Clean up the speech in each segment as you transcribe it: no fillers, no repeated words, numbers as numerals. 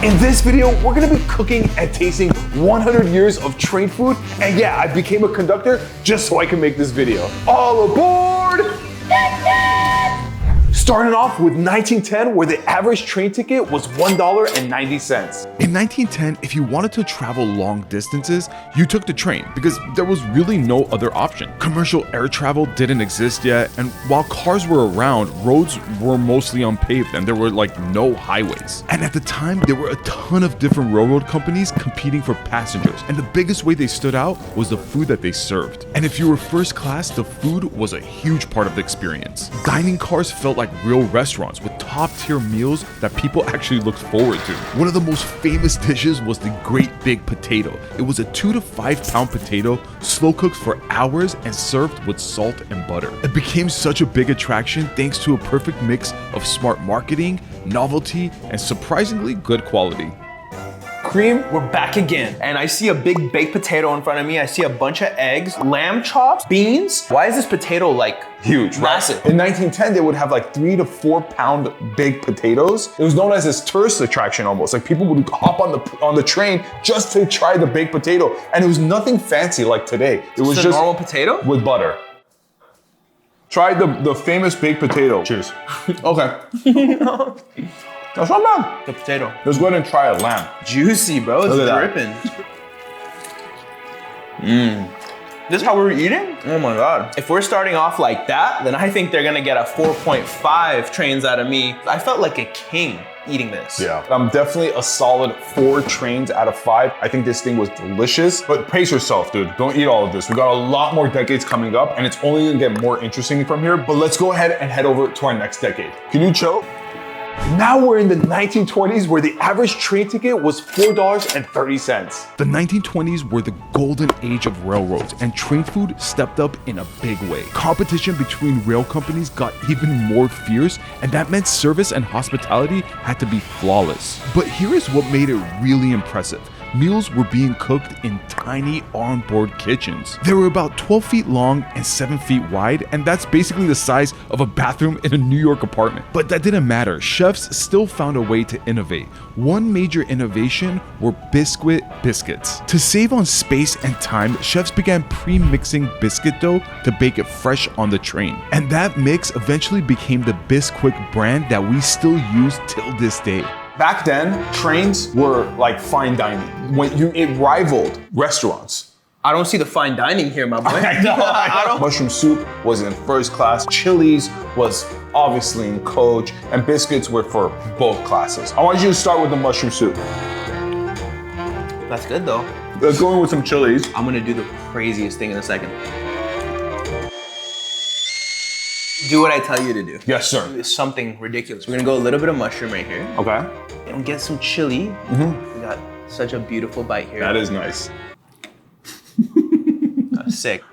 In this video, we're gonna be cooking and tasting 100 years of train food. And yeah, I became a conductor just so I can make this video. All aboard! Starting off with 1910, where the average train ticket was $1.90. In 1910, if you wanted to travel long distances, you took the train because there was really no other option. Commercial air travel didn't exist yet, and while cars were around, roads were mostly unpaved and there were like no highways. And at the time, there were a ton of different railroad companies competing for passengers, and the biggest way they stood out was the food that they served. And if you were first class, the food was a huge part of the experience. Dining cars felt like real restaurants with top-tier meals that people actually looked forward to. One of the most famous dishes was the Great Big Potato. It was a 2 to 5 pound potato, slow cooked for hours and served with salt and butter. It became such a big attraction thanks to a perfect mix of smart marketing, novelty, and surprisingly good quality. Cream, we're back again. And I see a big baked potato in front of me. I see a bunch of eggs, lamb chops, beans. Why is this potato like Huge, massive? Right? In 1910, they would have like 3 to 4 pound big potatoes. It was known as this tourist attraction almost. Like people would hop on the train just to try the baked potato. And it was nothing fancy like today. It was just a normal potato? With butter. Try the famous baked potato. Cheers. Okay. That's not bad. The potato. Let's go ahead and try a lamb. Juicy, bro. It's dripping. This is how we're eating? Oh my God. If we're starting off like that, then I think they're gonna get a 4.5 trains out of me. I felt like a king eating this. Yeah. I'm definitely a solid 4 trains out of 5. I think this thing was delicious, but pace yourself, dude. Don't eat all of this. We got a lot more decades coming up and it's only gonna get more interesting from here, but let's go ahead and head over to our next decade. Can you chill? Now we're in the 1920s, where the average train ticket was $4.30. The 1920s were the golden age of railroads, and train food stepped up in a big way. Competition between rail companies got even more fierce, and that meant service and hospitality had to be flawless. But here is what made it really impressive. Meals were being cooked in tiny onboard kitchens. They were about 12 feet long and 7 feet wide, and that's basically the size of a bathroom in a New York apartment. But that didn't matter. Chefs still found a way to innovate. One major innovation were biscuit biscuits. To save on space and time, chefs began pre-mixing biscuit dough to bake it fresh on the train. And that mix eventually became the Bisquick brand that we still use till this day. Back then, trains were like fine dining. It rivaled restaurants. I don't see the fine dining here, my boy. I don't. Mushroom soup was in first class. Chili's was obviously in coach, and biscuits were for both classes. I want you to start with the mushroom soup. That's good though. Let's go in with some chilies. I'm gonna do the craziest thing in a second. Do what I tell you to do. Yes, sir. It's something ridiculous. We're gonna go a little bit of mushroom right here. Okay. And get some chili. We got such a beautiful bite here. That is nice. That's sick.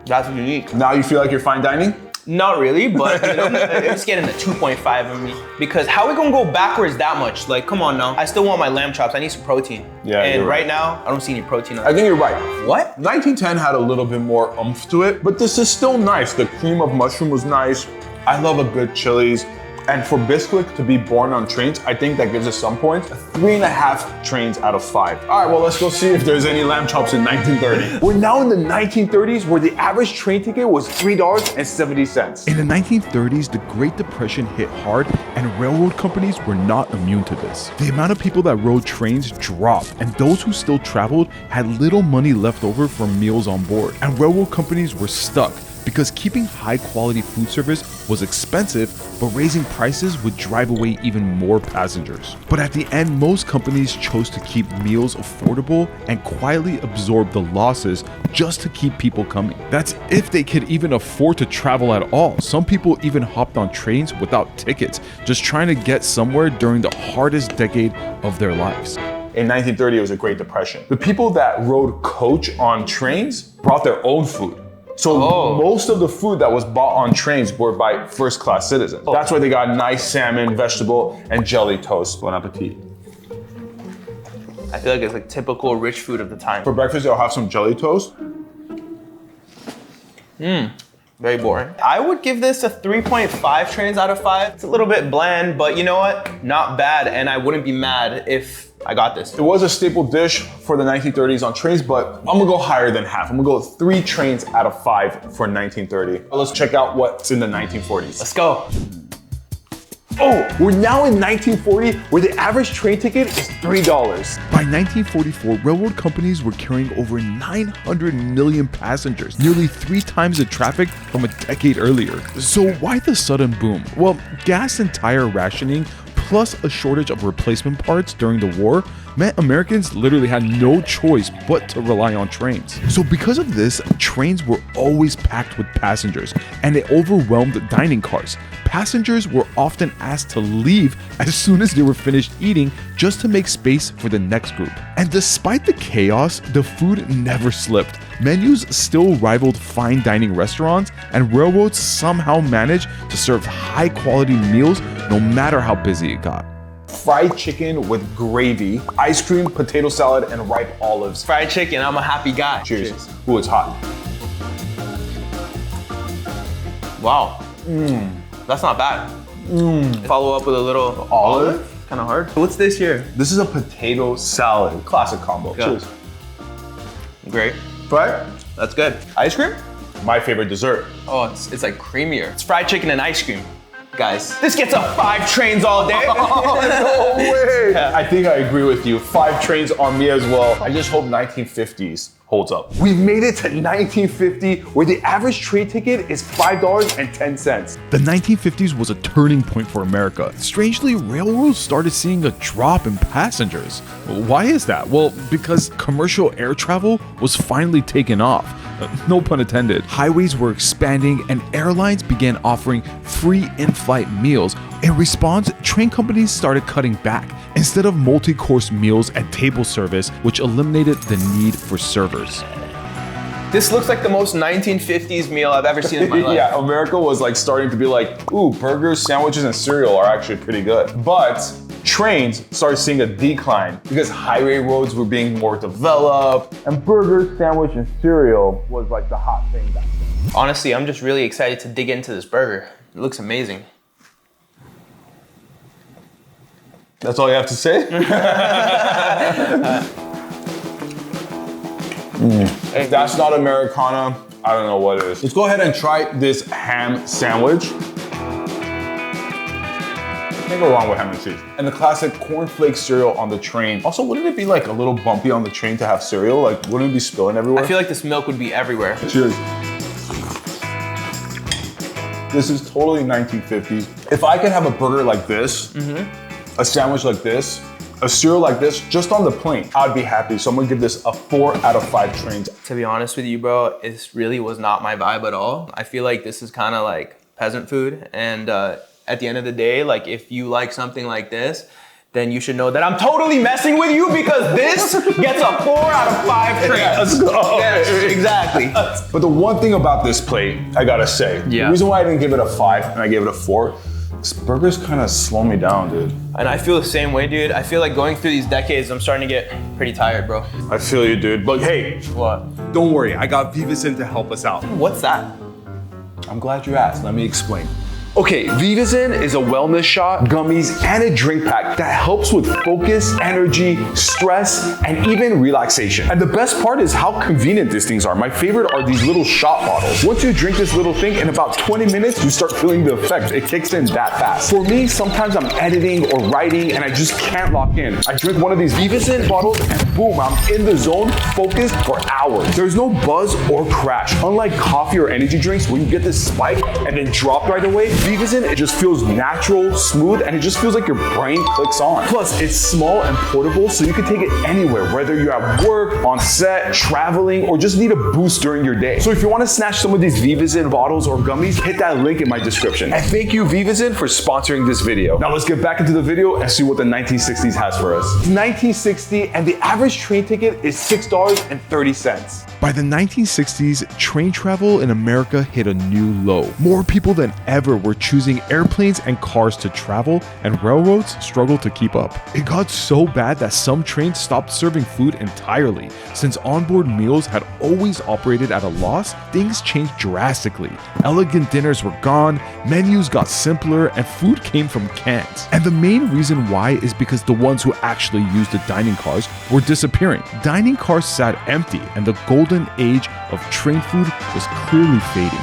That's unique. Now you feel like you're fine dining? Not really, but you know, it's getting a 2.5 of me. Because how are we gonna go backwards that much? Like, come on now. I still want my lamb chops. I need some protein. Yeah, and you're right right. now, I don't see any protein on I it. think you're right. What? 1910 had a little bit more oomph to it, but this is still nice. The cream of mushroom was nice. I love a good chilies. And for Bisquick to be born on trains, I think that gives us some points. 3.5 trains out of 5. All right, well, let's go see if there's any lamb chops in 1930. We're now in the 1930s, where the average train ticket was $3.70. In the 1930s, the Great Depression hit hard, and railroad companies were not immune to this. The amount of people that rode trains dropped, and those who still traveled had little money left over for meals on board. And railroad companies were stuck, because keeping high-quality food service was expensive, but raising prices would drive away even more passengers. But at the end, most companies chose to keep meals affordable and quietly absorb the losses just to keep people coming. That's if they could even afford to travel at all. Some people even hopped on trains without tickets, just trying to get somewhere during the hardest decade of their lives. In 1930, it was a Great Depression. The people that rode coach on trains brought their own food. So most of the food that was bought on trains were by first class citizens. That's why they got nice salmon, vegetable, and jelly toast. Bon appetit. I feel like it's like typical rich food of the time. For breakfast, I'll have some jelly toast. Very boring. I would give this a 3.5 trains out of 5. It's a little bit bland, but you know what? Not bad, and I wouldn't be mad if I got this. It was a staple dish for the 1930s on trains, but I'm gonna go higher than half. I'm gonna go 3 trains out of 5 for 1930. Let's check out what's in the 1940s. Let's go. Oh, we're now in 1940, where the average train ticket is $3. By 1944, railroad companies were carrying over 900 million passengers, nearly 3 times the traffic from a decade earlier. So why the sudden boom? Well, gas and tire rationing, plus a shortage of replacement parts during the war, meant Americans literally had no choice but to rely on trains. So because of this, trains were always packed with passengers, and it overwhelmed dining cars. Passengers were often asked to leave as soon as they were finished eating just to make space for the next group. And despite the chaos, the food never slipped. Menus still rivaled fine dining restaurants, and railroads somehow managed to serve high quality meals no matter how busy it got. Fried chicken with gravy, ice cream, potato salad, and ripe olives. Fried chicken, I'm a happy guy. Cheers. Ooh, it's hot. Wow. That's not bad. Follow up with a little Olive? Kind of hard. What's this here? This is a potato salad. Classic combo. Yeah. Cheers. Great. Right? That's good. Ice cream? My favorite dessert. Oh, it's like creamier. It's fried chicken and ice cream. Guys, this gets up 5 trains all day. No way! I think I agree with you. 5 trains on me as well. I just hope 1950s holds up. We've made it to 1950, where the average train ticket is $5.10. The 1950s was a turning point for America. Strangely, railroads started seeing a drop in passengers. Why is that? Well, because commercial air travel was finally taking off. No pun intended. Highways were expanding and airlines began offering free in-flight meals. In response, train companies started cutting back. Instead of multi-course meals and table service, which eliminated the need for servers. This looks like the most 1950s meal I've ever seen in my life. Yeah, America was like starting to be like, ooh, burgers, sandwiches, and cereal are actually pretty good. But trains started seeing a decline because highway roads were being more developed, and burgers, sandwich, and cereal was like the hot thing back then. Honestly, I'm just really excited to dig into this burger. It looks amazing. That's all you have to say? If that's not Americana, I don't know what is. Let's go ahead and try this ham sandwich. Can't go wrong with ham and cheese. And the classic cornflake cereal on the train. Also, wouldn't it be like a little bumpy on the train to have cereal? Like, wouldn't it be spilling everywhere? I feel like this milk would be everywhere. Cheers. This is totally 1950s. If I could have a burger like this, a sandwich like this, a cereal like this, just on the plane, I'd be happy. So I'm gonna give this a 4 out of 5 trains. To be honest with you, bro, this really was not my vibe at all. I feel like this is kind of like peasant food. And at the end of the day, like if you like something like this, then you should know that I'm totally messing with you because this gets a 4 out of 5 trains. Yeah, let's go. Yes, exactly. But the one thing about this plate, I gotta say, the reason why I didn't give it a 5 and I gave it a 4, this burgers kind of slow me down, dude. And I feel the same way, dude. I feel like going through these decades, I'm starting to get pretty tired, bro. I feel you, dude. But hey, What? don't worry, I got Vivison to help us out. What's that? I'm glad you asked. Let me explain. Okay, Vivison is a wellness shot, gummies, and a drink pack that helps with focus, energy, stress, and even relaxation. And the best part is how convenient these things are. My favorite are these little shot bottles. Once you drink this little thing, in about 20 minutes, you start feeling the effects. It kicks in that fast. For me, sometimes I'm editing or writing and I just can't lock in. I drink one of these Vivison bottles and boom, I'm in the zone, focused for hours. There's no buzz or crash. Unlike coffee or energy drinks where you get this spike and then drop right away, Vivison, it just feels natural, smooth, and it just feels like your brain clicks on. Plus, it's small and portable, so you can take it anywhere, whether you're at work, on set, traveling, or just need a boost during your day. So if you want to snatch some of these Vivison bottles or gummies, hit that link in my description. And thank you, Vivison, for sponsoring this video. Now let's get back into the video and see what the 1960s has for us. It's 1960, and the average train ticket is $6.30. By the 1960s, train travel in America hit a new low. More people than ever were choosing airplanes and cars to travel, and railroads struggled to keep up. It got so bad that some trains stopped serving food entirely. Since onboard meals had always operated at a loss, things changed drastically. Elegant dinners were gone, menus got simpler, and food came from cans. And the main reason why is because the ones who actually used the dining cars were disappearing. Dining cars sat empty, and the golden age of train food was clearly fading.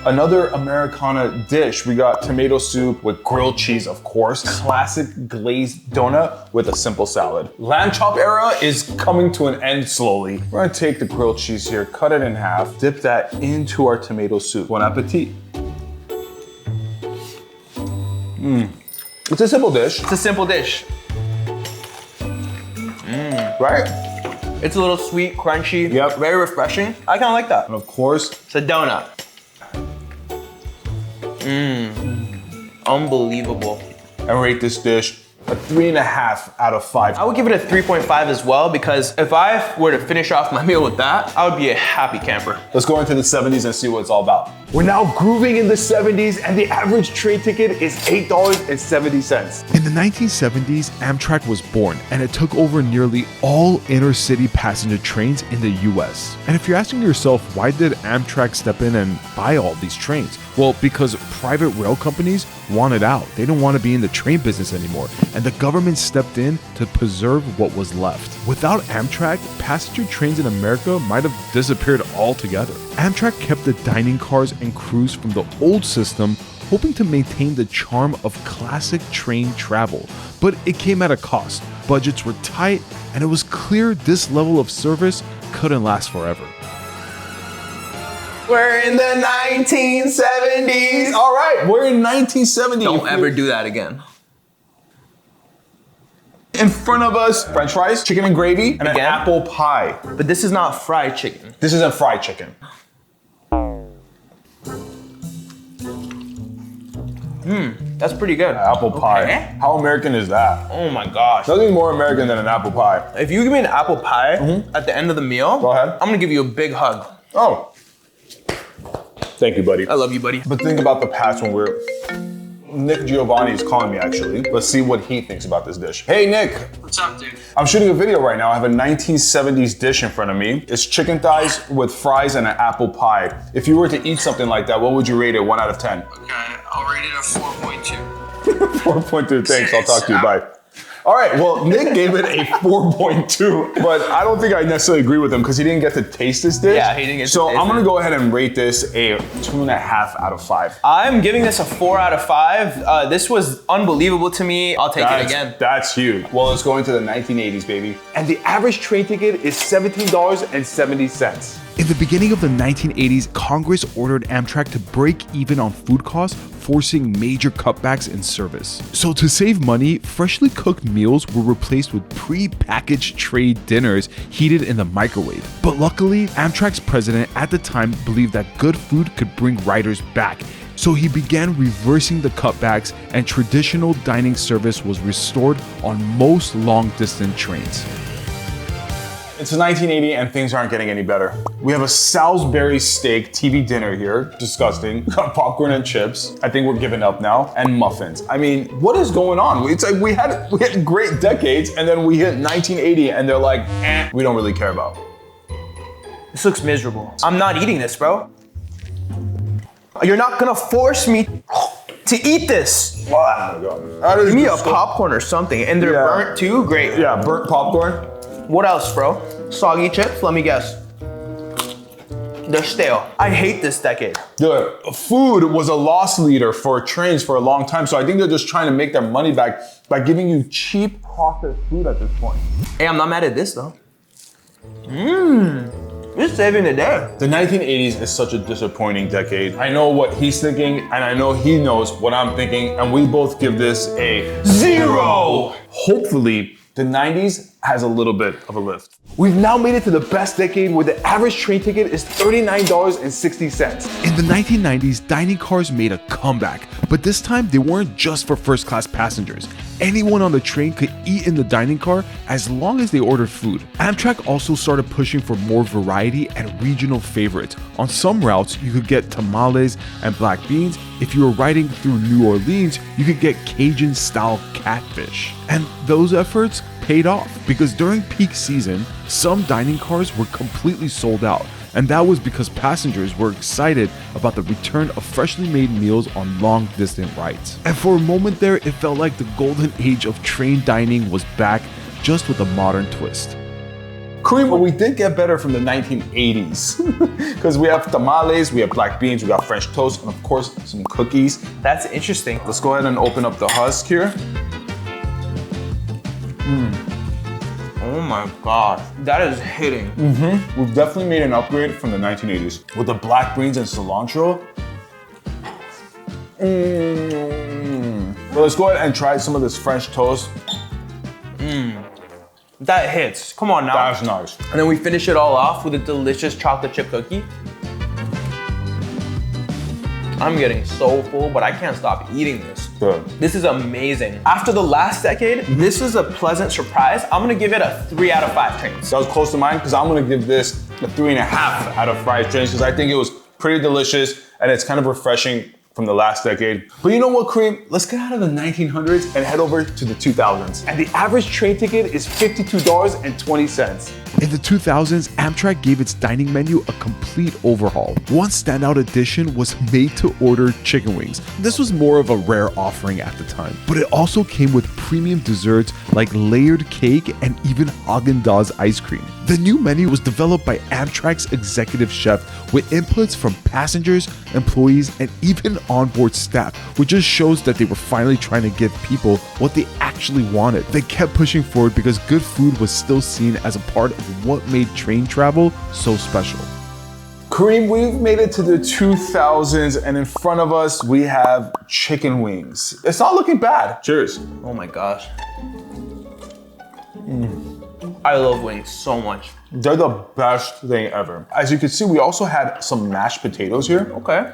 Another Americana dish, we got tomato soup with grilled cheese, of course. Classic glazed donut with a simple salad. Lamb chop era is coming to an end slowly. We're gonna take the grilled cheese here, cut it in half, dip that into our tomato soup. Bon appetit. It's a simple dish, It's a simple dish. right? It's a little sweet, crunchy, Yep. very refreshing. I kind of like that. And of course, It's a donut. Unbelievable. I rate this dish a 3.5 out of 5. I would give it a 3.5 as well, because if I were to finish off my meal with that, I would be a happy camper. Let's go into the 70s and see what it's all about. We're now grooving in the 70s, and the average train ticket is $8.70. In the 1970s, Amtrak was born, and it took over nearly all inner-city passenger trains in the US. And if you're asking yourself, why did Amtrak step in and buy all these trains? Well, because private rail companies wanted out. They didn't want to be in the train business anymore, and the government stepped in to preserve what was left. Without Amtrak, passenger trains in America might have disappeared altogether. Amtrak kept the dining cars and crews from the old system, hoping to maintain the charm of classic train travel. But it came at a cost. Budgets were tight, and it was clear this level of service couldn't last forever. We're in the 1970s. All right, we're in 1970. Don't ever do that again. In front of us, French fries, chicken and gravy, and an Again? apple pie. But this is not fried chicken. This isn't fried chicken. That's pretty good. Apple pie. Okay. How American is that? Oh my gosh. Nothing more American than an apple pie. If you give me an apple pie at the end of the meal, Go ahead. I'm gonna give you a big hug. Oh. Thank you, buddy. I love you, buddy. But think about the past when we're... Nick Giovanni is calling me, actually. Let's see what he thinks about this dish. Hey, Nick. What's up, dude? I'm shooting a video right now. I have a 1970s dish in front of me. It's chicken thighs with fries and an apple pie. If you were to eat something like that, what would you rate it, 1 out of 10? Okay, I'll rate it a 4.2. 4.2, thanks, I'll talk to you, bye. All right, well, Nick gave it a 4.2, but I don't think I necessarily agree with him because he didn't get to taste this dish. Yeah, he didn't get to So taste I'm gonna it. go ahead and rate this a 2.5 out of 5. I'm giving this a 4 out of 5. This was unbelievable to me. I'll take it again. That's huge. Well, let's go into the 1980s, baby. And the average train ticket is $17.70. In the beginning of the 1980s, Congress ordered Amtrak to break even on food costs, forcing major cutbacks in service. So to save money, freshly cooked meals were replaced with pre-packaged tray dinners heated in the microwave. But luckily, Amtrak's president at the time believed that good food could bring riders back. So he began reversing the cutbacks, and traditional dining service was restored on most long-distance trains. It's 1980 and things aren't getting any better. We have a Salisbury steak TV dinner here. Disgusting. We got popcorn and chips. I think we're giving up now. And muffins. I mean, what is going on? It's like we had great decades and then we hit 1980 and they're like, we don't really care about. This looks miserable. I'm not eating this, bro. You're not gonna force me to eat this. Oh my God. Give me a popcorn or something. And they're burnt too? Great. Yeah, burnt popcorn. What else, bro? Soggy chips? Let me guess. They're stale. I hate this decade. Dude, food was a loss leader for trains for a long time, so I think they're just trying to make their money back by giving you cheap processed food at this point. Hey, I'm not mad at this though. You're saving the day. The 1980s is such a disappointing decade. I know what he's thinking, and I know he knows what I'm thinking, and we both give this a 0. Hopefully, the 90s has a little bit of a lift. We've now made it to the best decade where the average train ticket is $39.60. In the 1990s, dining cars made a comeback, but this time they weren't just for first-class passengers. Anyone on the train could eat in the dining car as long as they ordered food. Amtrak also started pushing for more variety and regional favorites. On some routes, you could get tamales and black beans. If you were riding through New Orleans, you could get Cajun-style catfish. And those efforts paid off because during peak season, some dining cars were completely sold out. And that was because passengers were excited about the return of freshly made meals on long distance rides. And for a moment there, it felt like the golden age of train dining was back, just with a modern twist. Kareem, but we did get better from the 1980s because we have tamales, we have black beans, we got French toast, and of course, some cookies. That's interesting. Let's go ahead and open up the husk here. Oh my God, that is hitting. We've definitely made an upgrade from the 1980s with the black beans and cilantro. Well, let's go ahead and try some of this French toast. That hits. Come on now. That's nice. And then we finish it all off with a delicious chocolate chip cookie. I'm getting so full, but I can't stop eating this. Good. This is amazing. After the last decade, this is a pleasant surprise. I'm gonna give it a 3 out of 5 trains. That was close to mine because I'm gonna give this a 3.5 out of 5 trains because I think it was pretty delicious and it's kind of refreshing from the last decade. But you know what, Kareem? Let's get out of the 1900s and head over to the 2000s. And the average train ticket is $52.20. In the 2000s, Amtrak gave its dining menu a complete overhaul. One standout addition was made-to-order chicken wings. This was more of a rare offering at the time, but it also came with premium desserts like layered cake and even Haagen-Dazs ice cream. The new menu was developed by Amtrak's executive chef with inputs from passengers, employees, and even onboard staff, which just shows that they were finally trying to give people what they actually wanted. They kept pushing forward because good food was still seen as a part of what made train travel so special. Kareem, we've made it to the 2000s and in front of us we have chicken wings. It's not looking bad. Cheers. Oh my gosh. I love wings so much. They're the best thing ever. As you can see, we also had some mashed potatoes here. Okay.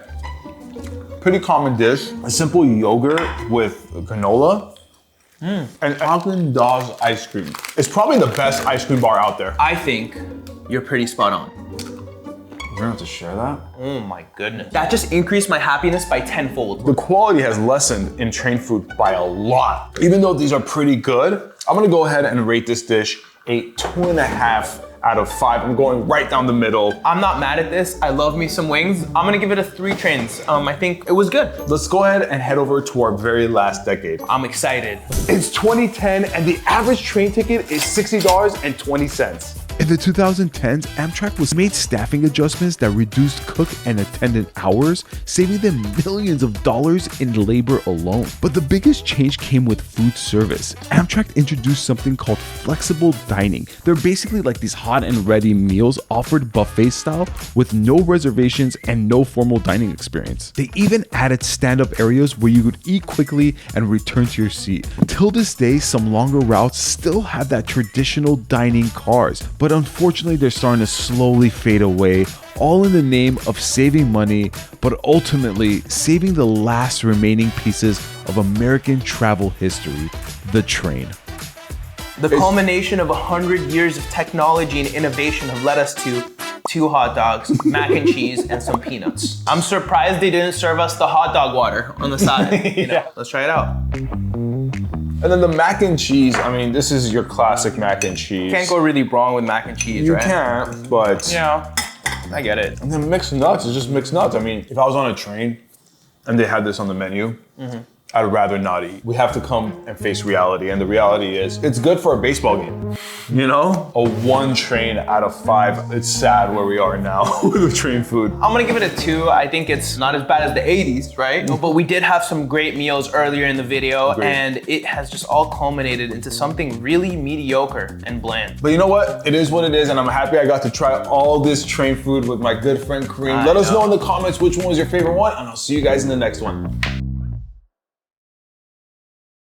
Pretty common dish. A simple yogurt with granola. And Haagen-Dazs ice cream. It's probably the best ice cream bar out there. I think you're pretty spot on. We're gonna have to share that. Oh my goodness. That just increased my happiness by tenfold. The quality has lessened in train food by a lot. Even though these are pretty good, I'm gonna go ahead and rate this dish a 2.5 out of 5. I'm going right down the middle. I'm not mad at this. I love me some wings. I'm gonna give it a 3 trains. I think it was good. Let's go ahead and head over to our very last decade. I'm excited. It's 2010 and the average train ticket is $60.20. In the 2010s, Amtrak made staffing adjustments that reduced cook and attendant hours, saving them millions of dollars in labor alone. But the biggest change came with food service. Amtrak introduced something called flexible dining. They're basically like these hot and ready meals offered buffet style with no reservations and no formal dining experience. They even added stand-up areas where you could eat quickly and return to your seat. Till this day, some longer routes still have that traditional dining cars, but unfortunately they're starting to slowly fade away, all in the name of saving money, but ultimately saving the last remaining pieces of American travel history, the train. The culmination of 100 years of technology and innovation have led us to 2 hot dogs, mac and cheese, and some peanuts. I'm surprised they didn't serve us the hot dog water on the side. You know, Yeah. Let's try it out. And then the mac and cheese, I mean, this is your classic mac and cheese. Can't go really wrong with mac and cheese, You right? can't, but... Yeah, I get it. And then mixed nuts, it's just mixed nuts. I mean, if I was on a train and they had this on the menu, I'd rather not eat. We have to come and face reality, and the reality is, it's good for a baseball game. You know? A 1 train out of 5. It's sad where we are now with the train food. I'm gonna give it a 2. I think it's not as bad as the 80s, right? But we did have some great meals earlier in the video, Agreed. and it has just all culminated into something really mediocre and bland. But you know what? It is what it is, and I'm happy I got to try all this train food with my good friend Kareem. I Let us know. know in the comments which one was your favorite one, and I'll see you guys in the next one.